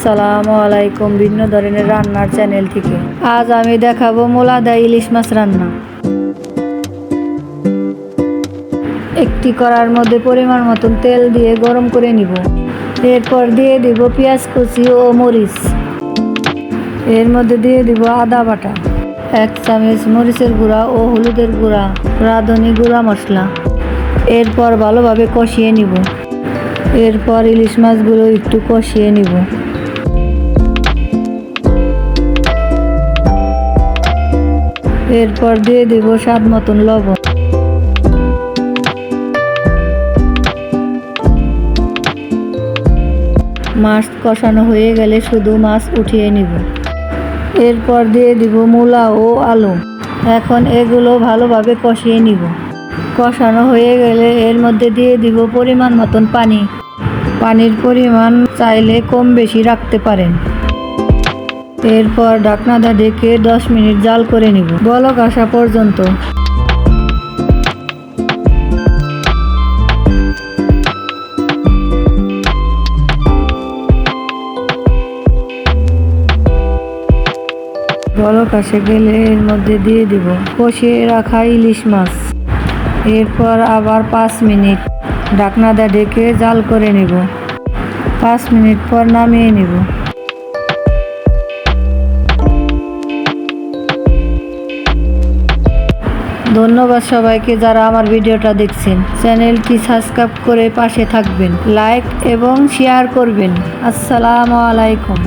আসসালামু আলাইকুম ভিন্ন ধরনের রান্নার চ্যানেল থেকে আজ আমি দেখাবো মোলাদা ইলিশ মাছ রান্না। একটি কড়ার মধ্যে পরিমাণ মতন তেল দিয়ে গরম করে নিব। এরপর দিয়ে দিব পেঁয়াজ কুচি ও মরিচ। এর মধ্যে দিয়ে দিব আদা বাটা, 1 চামচ মরিচের গুঁড়া ও হলুদের গুঁড়া, রাঁধুনি গুঁড়া মশলা। এরপর ভালোভাবে কষিয়ে নিব। এরপর ইলিশ মাছগুলো একটু কষিয়ে নিব। এরপর দিয়ে দিব স্বাদ মতন লবণ। মাছ কষানো হয়ে গেলে শুধু মাছ উঠিয়ে নিব। এরপর দিয়ে দিব মূলা ও আলু। এখন এগুলো ভালোভাবে কষিয়ে নিব। কষানো হয়ে গেলে এর মধ্যে দিয়ে দিব পরিমাণ মতন পানি। পানির পরিমাণ চাইলে কম বেশি রাখতে পারেন। এরপর ঢাকনাটা ঢেকে 10 মিনিট জাল করে নিব, বলক আসা পর্যন্ত। বলক আসে গেলে এর মধ্যে দিয়ে দিব কষিয়ে রাখা ইলিশ মাছ। এরপর আবার 5 মিনিট ঢাকনাটা ঢেকে জাল করে নিব। 5 মিনিট পর নামিয়ে নিব। ধন্যবাদ সবাইকে যারা আমার ভিডিওটা দেখছেন। চ্যানেলটি সাবস্ক্রাইব করে পাশে থাকবেন, লাইক এবং শেয়ার করবেন। আসসালামু আলাইকুম।